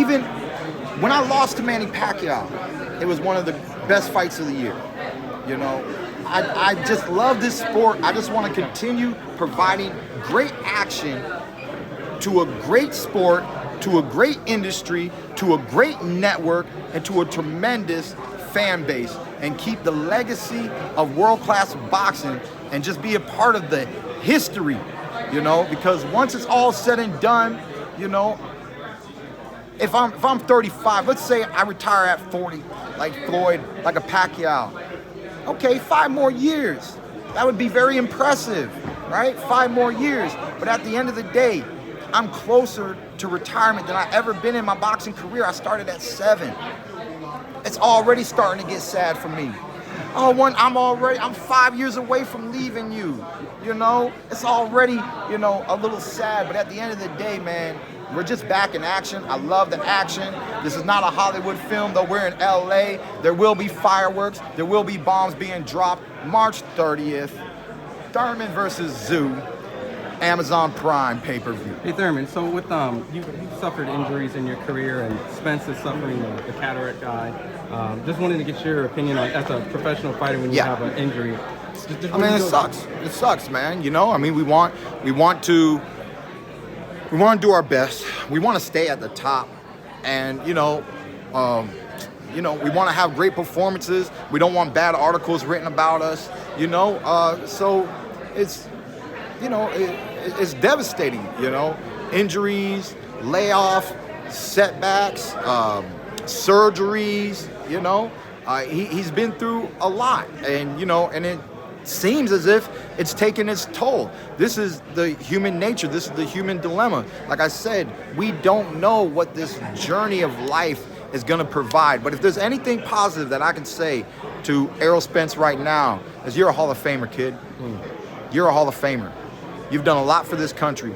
even when I lost to Manny Pacquiao, it was one of the best fights of the year. You know, I just love this sport. I just want to continue providing great action to a great sport, to a great industry, to a great network, and to a tremendous fan base, and keep the legacy of world-class boxing and just be a part of the history, you know, because once it's all said and done, you know, if I'm 35, let's say I retire at 40, like Floyd, like a Pacquiao. Okay, 5 more years. That would be very impressive, right? 5 more years. But at the end of the day, I'm closer to retirement than I've ever been in my boxing career. I started at 7. It's already starting to get sad for me. Oh, I'm 5 years away from leaving you. You know, it's already, you know, a little sad. But at the end of the day, man, we're just back in action. I love the action. This is not a Hollywood film, though. We're in LA. There will be fireworks. There will be bombs being dropped. March 30th, Thurman versus Tszyu, Amazon Prime pay-per-view. Hey Thurman, so with you suffered injuries in your career, and Spence is suffering the cataract eye. Just wanted to get your opinion on, as a professional fighter, when you have an injury. I mean, it sucks. It sucks, man. You know, I mean, we want to do our best. We want to stay at the top, and we want to have great performances. We don't want bad articles written about us. You know, so it's, you know, it's devastating. You know, injuries, layoff, setbacks, surgeries. You know, he's been through a lot, and you know, and it seems as if it's taken its toll. This is the human nature. This is the human dilemma. Like I said, we don't know what this journey of life is going to provide. But if there's anything positive that I can say to Errol Spence right now, is you're a Hall of Famer, kid. You're a Hall of Famer. You've done a lot for this country,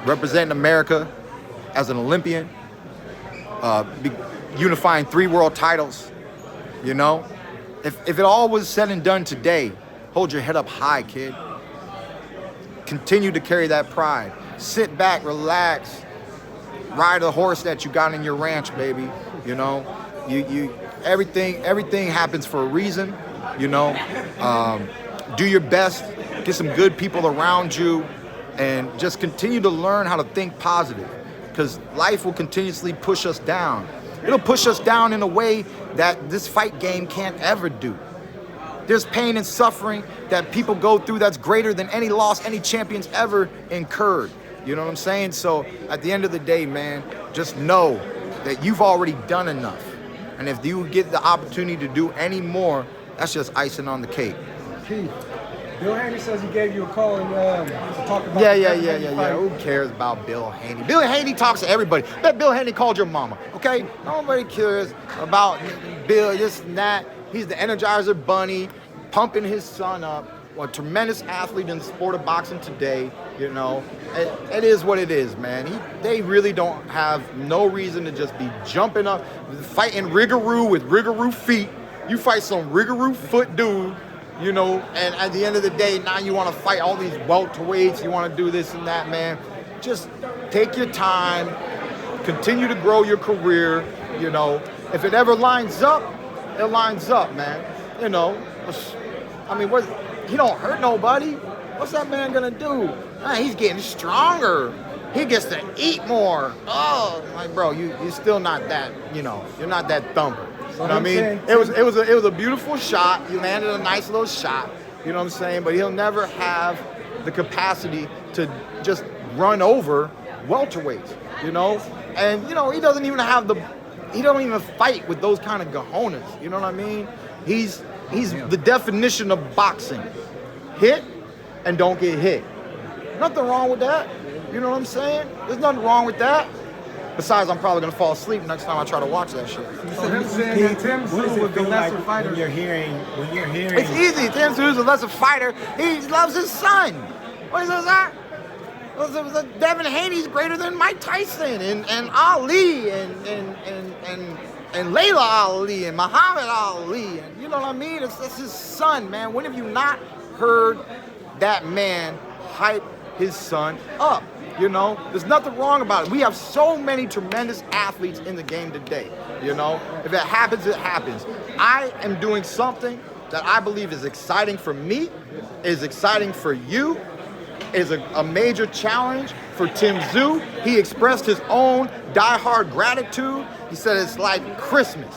representing America as an Olympian, unifying 3 world titles. You know, if it all was said and done today, hold your head up high, kid. Continue to carry that pride. Sit back, relax, ride the horse that you got in your ranch, baby. You know, everything happens for a reason. You know, do your best, get some good people around you, and just continue to learn how to think positive, because life will continuously push us down. It'll push us down in a way that this fight game can't ever do. There's pain and suffering that people go through that's greater than any loss any champion's ever incurred. You know what I'm saying? So at the end of the day, man, just know that you've already done enough. And if you get the opportunity to do any more, that's just icing on the cake. Keith, Bill Haney says he gave you a call and to talk about Yeah. Who cares about Bill Haney? Bill Haney talks to everybody. Bet Bill Haney called your mama, okay? Nobody cares about Bill, this and that. He's the Energizer Bunny, pumping his son up. A tremendous athlete in the sport of boxing today. You know, it is what it is, man. They really don't have no reason to just be jumping up, fighting Rougarou with Rougarou feet. You fight some Rougarou foot dude, you know, and at the end of the day, now you want to fight all these welterweights. You want to do this and that, man. Just take your time, continue to grow your career. You know, if it ever lines up, it lines up, man. You know, I mean, he don't hurt nobody. What's that man gonna do? Man, he's getting stronger. He gets to eat more. Oh, like, bro, you're still not that, you know, you're not that thumper. You know what I mean? It was a beautiful shot. You landed a nice little shot. You know what I'm saying? But he'll never have the capacity to just run over welterweights. You know, and you know he doesn't even fight with those kind of cojones. You know what I mean? He's the definition of boxing. Hit and don't get hit. Nothing wrong with that. You know what I'm saying? There's nothing wrong with that. Besides, I'm probably gonna fall asleep next time I try to watch that shit. So him saying that Tim Tszyu would be lesser fighter. When you're hearing. It's easy. Tim Tszyu is a lesser fighter. He loves his son. What is that? Devin Haney's greater than Mike Tyson and Ali and Layla Ali and Muhammad Ali, and you know what I mean? It's his son, man. When have you not heard that man hype his son up? You know, there's nothing wrong about it. We have so many tremendous athletes in the game today. You know, if it happens, it happens. I am doing something that I believe is exciting for me, is exciting for you, is a major challenge for Tszyu. He expressed his own diehard gratitude. He said it's like Christmas.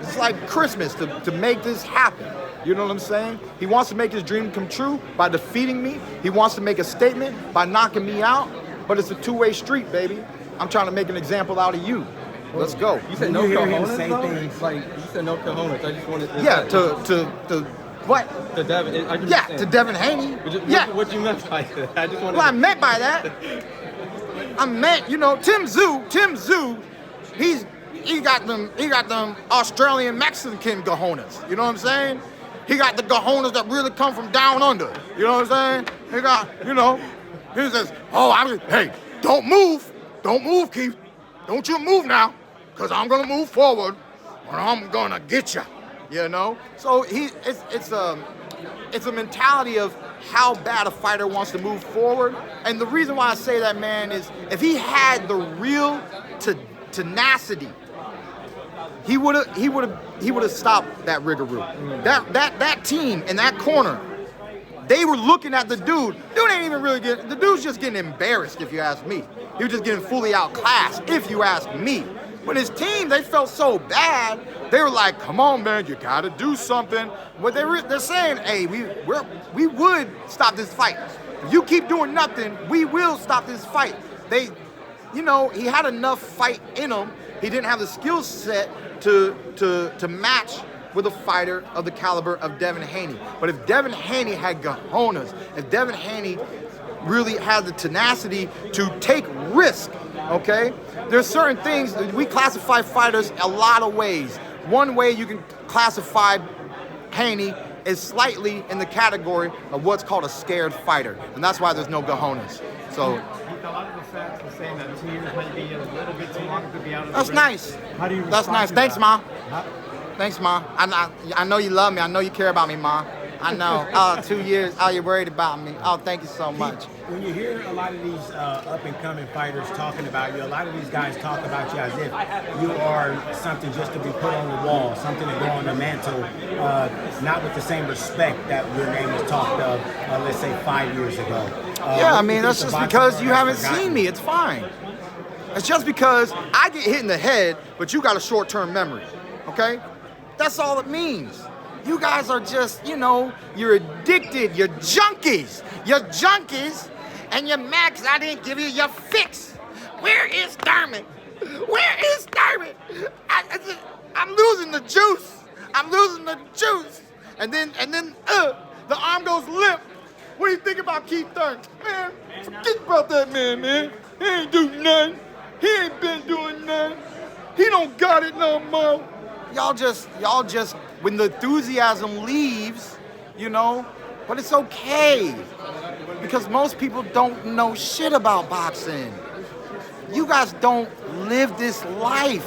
It's like Christmas to make this happen. You know what I'm saying? He wants to make his dream come true by defeating me. He wants to make a statement by knocking me out. But it's a two-way street, baby. I'm trying to make an example out of you. Let's go. You said no cojones, though? Like, you said no cojones. I just wanted to... Yeah, to what? To Devin. To Devin Haney. What you meant by that? I just wanted What I meant by that, I meant, you know, Tszyu, he got them Australian Mexican cojones. You know what I'm saying? He got the cojones that really come from down under. You know what I'm saying? He got, you know, he says, hey, don't move, Keith. Don't you move now, because I'm going to move forward, or I'm going to get you, you know? So it's a mentality of how bad a fighter wants to move forward. And the reason why I say that, man, is if he had the real tenacity, he would have stopped that rigmarole. That team in that corner, they were looking at the dude. Dude ain't even really getting, the dude's just getting embarrassed, if you ask me. He was just getting fully outclassed, if you ask me. But his team, they felt so bad, they were like, come on, man, you gotta do something. But they're saying, hey, we would stop this fight. If you keep doing nothing, we will stop this fight. You know, he had enough fight in him. He didn't have the skill set to match with a fighter of the caliber of Devin Haney. But if Devin Haney had cojones, if Devin Haney really had the tenacity to take risk, okay? There's certain things, we classify fighters a lot of ways. One way you can classify Haney is slightly in the category of what's called a scared fighter, and that's why there's no cojones. So, a lot of the facts are saying that 2 years might be a little bit too long to be out of the that's ring. nice. How do you That's nice. Thanks, Ma. Ma. Thanks, Ma. I know you love me. I know you care about me, Ma. I know. Oh, 2 years. Oh, you're worried about me. Oh, thank you so much. When you hear a lot of these up-and-coming fighters talking about you, a lot of these guys talk about you as if you are something just to be put on the wall, something to go on the mantle, not with the same respect that your name was talked of, let's say, 5 years ago. Yeah, I mean, that's just because you haven't seen me. It's fine. It's just because I get hit in the head, but you got a short-term memory, okay? That's all it means. You guys are just, you know, you're addicted. You're junkies. You're junkies, and you're mad because I didn't give you your fix. Where is Thurman? Where is Thurman? I'm losing the juice. I'm losing the juice. And then the arm goes limp. What do you think about Keith Thurman? Man, forget about that man. He ain't do nothing. He ain't been doing nothing. He don't got it no more. Y'all just, when the enthusiasm leaves, you know, but it's okay. Because most people don't know shit about boxing. You guys don't live this life.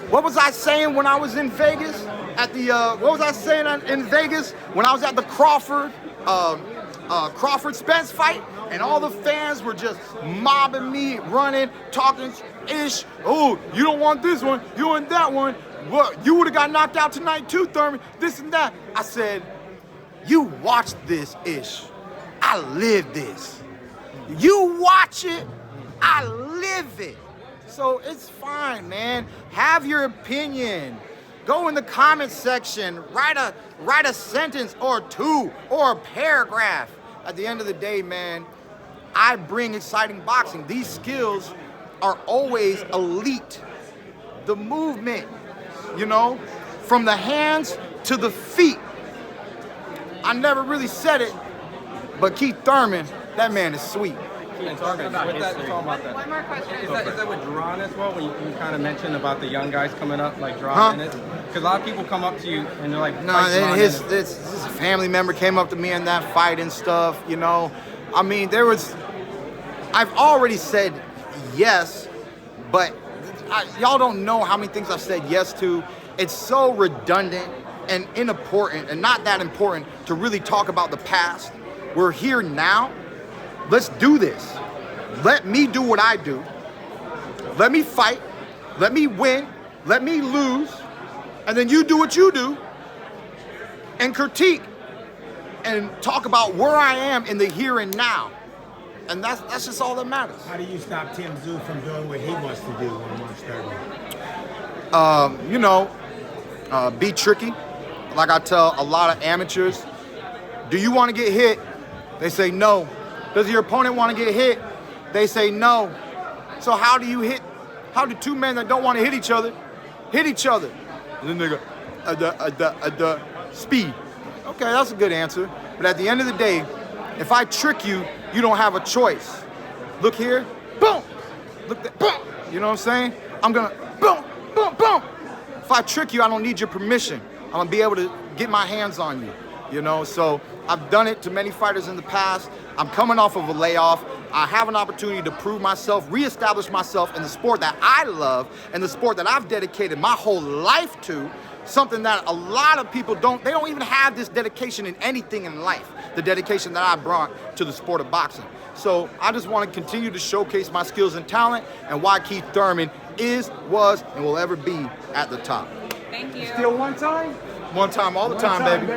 What was I saying when I was in Vegas? What was I saying in Vegas when I was at the Crawford Spence fight? And all the fans were just mobbing me, running, talking ish. Oh, you don't want this one, you want that one. What, you would have got knocked out tonight too, Thurman, this and that. I said, you watch this ish. I live this. You watch it, I live it. So it's fine, man. Have your opinion. Go in the comment section, write a sentence or two or a paragraph. At the end of the day, man, I bring exciting boxing. These skills are always elite. The movement, you know, from the hands to the feet. I never really said it, but Keith Thurman, that man is sweet. One more question. Is that with Duran as well? When you kind of mentioned about the young guys coming up, like Duran in it? Because a lot of people come up to you and they're like, no, his family member came up to me in that fight and stuff, you know. I mean, I've already said yes, but y'all don't know how many things I've said yes to. It's so redundant and unimportant and not that important to really talk about the past. We're here now. Let's do this. let me do what I do. Let me fight. Let me win. Let me lose. And then you do what you do and critique and talk about where I am in the here and now. And that's just all that matters. How do you stop Tszyu from doing what he wants to do on March 30th? Be tricky. Like I tell a lot of amateurs, do you want to get hit? They say no. Does your opponent want to get hit? They say no. So how do you hit? How do two men that don't want to hit each other hit each other? And then they go, speed. Okay, that's a good answer. But at the end of the day, if I trick you, you don't have a choice. Look here, boom. Look there, boom. You know what I'm saying? I'm gonna, boom, boom, boom. If I trick you, I don't need your permission. I'm gonna be able to get my hands on you. You know, so I've done it to many fighters in the past. I'm coming off of a layoff. I have an opportunity to prove myself, reestablish myself in the sport that I love and the sport that I've dedicated my whole life to, something that a lot of people they don't even have this dedication in anything in life, the dedication that I brought to the sport of boxing. So I just want to continue to showcase my skills and talent and why Keith Thurman is, was, and will ever be at the top. Thank you. Still one time? One time, all the time, baby.